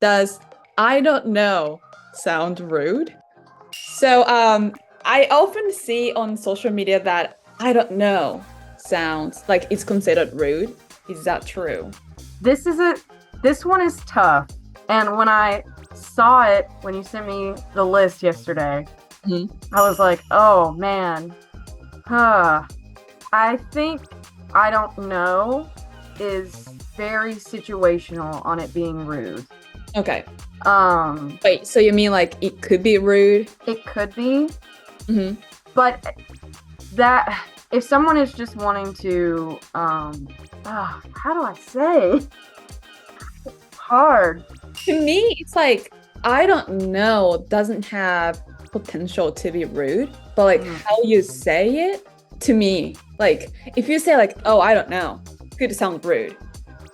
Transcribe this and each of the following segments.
Does I don't know sound rude? So I often see on social media that I don't know sounds like it's considered rude. Is that true? This one is tough. And when I saw it, when you sent me the list yesterday, I was like, oh man. I think I don't know is very situational on it being rude. Okay. Wait, so you mean like it could be rude? It could be. But that if someone is just wanting to how do I say? It's hard. To me, it's like I don't know doesn't have potential to be rude, but like how you say it to me, like if you say like, oh, I don't know, could sound rude.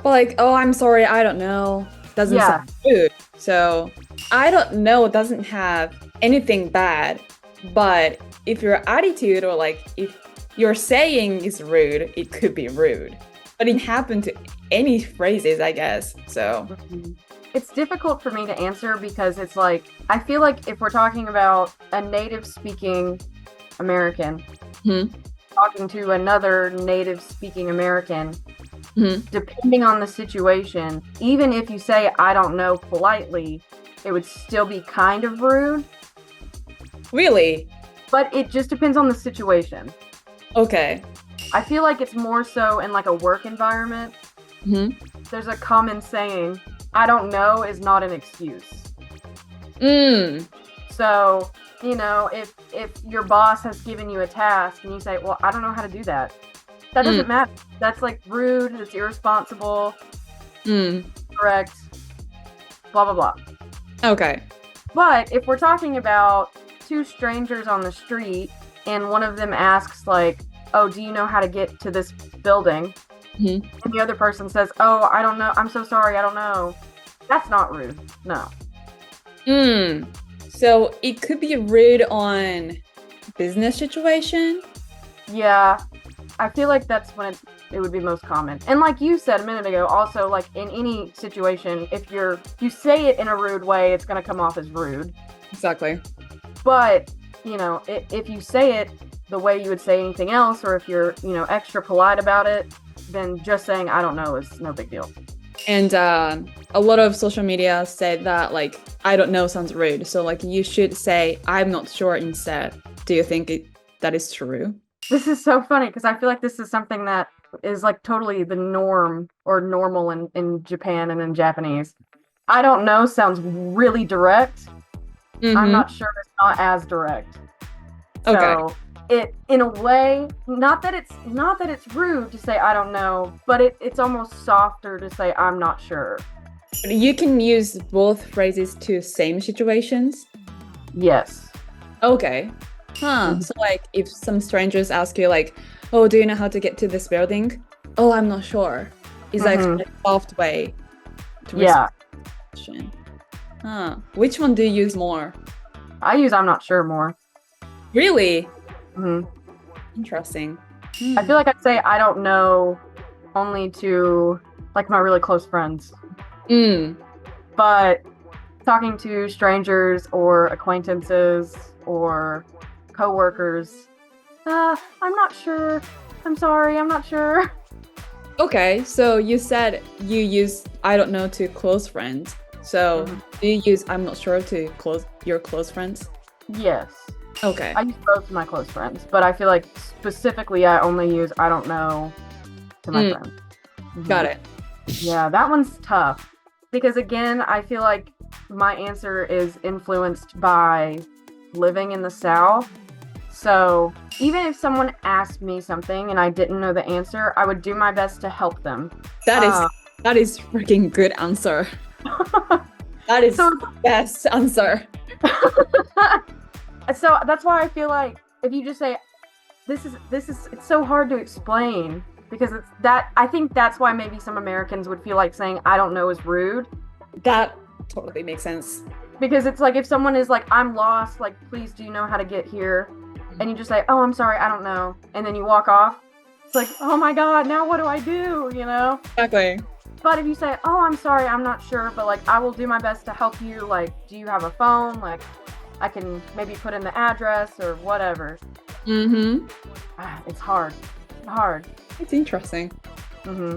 But like, oh, I'm sorry, I don't know, doesn't sound rude. So I don't know doesn't have anything bad, but if your attitude or like if your saying is rude, it could be rude. But it happened to any phrases, I guess. So it's difficult for me to answer because it's like, I feel like if we're talking about a native speaking American talking to another native speaking American, depending on the situation, even if you say, I don't know politely, it would still be kind of rude. Really? But it just depends on the situation. Okay. I feel like it's more so in like a work environment. There's a common saying, I don't know is not an excuse. So, you know, if your boss has given you a task and you say, well, I don't know how to do that. That doesn't matter. That's like rude, it's irresponsible, correct, blah, blah, blah. Okay. But if we're talking about two strangers on the street and one of them asks like, oh, do you know how to get to this building? And the other person says, oh, I don't know. I'm so sorry. I don't know. That's not rude. No. So it could be rude on business situation? Yeah. I feel like that's when it would be most common. And like you said a minute ago, also like in any situation, if you say it in a rude way, it's going to come off as rude. Exactly. But, you know, if you say it the way you would say anything else, or if you're, you know, extra polite about it, then just saying I don't know is no big deal. And a lot of social media say that like I don't know sounds rude, so like you should say I'm not sure instead. Do you think that is true? This is so funny because I feel like this is something that is like totally the norm or normal in Japan and in Japanese. I don't know sounds really direct. I'm not sure it's not as direct. So Okay. It in a way, not that it's rude to say I don't know, but it's almost softer to say I'm not sure. You can use both phrases to same situations? Yes. Okay. So like if some strangers ask you like, oh, do you know how to get to this building? Oh, I'm not sure. It's like a soft way to respond to the question. Which one do you use more? I use I'm not sure more. Really? Interesting. I feel like I'd say I don't know only to like my really close friends. But talking to strangers or acquaintances or coworkers, I'm not sure. I'm sorry, I'm not sure. Okay, so you said you use I don't know to close friends. So do you use I'm not sure to your close friends? Yes. Okay. I use both to my close friends, but I feel like specifically I only use I don't know to my friends. Got it. Yeah, that one's tough because again, I feel like my answer is influenced by living in the South. So even if someone asked me something and I didn't know the answer, I would do my best to help them. That is freaking good answer. That is the best answer. So that's why I feel like if you just say this is it's so hard to explain because it's that I think that's why maybe some Americans would feel like saying I don't know is rude. That totally makes sense. Because it's like if someone is like I'm lost, like please do you know how to get here? And you just say, oh, I'm sorry, I don't know. And then you walk off. It's like, oh my God, now what do I do? You know? Exactly. But if you say, oh, I'm sorry, I'm not sure, but like I will do my best to help you. Like, do you have a phone? Like, I can maybe put in the address or whatever. Mm-hmm. It's hard. Hard. It's interesting. Mm-hmm.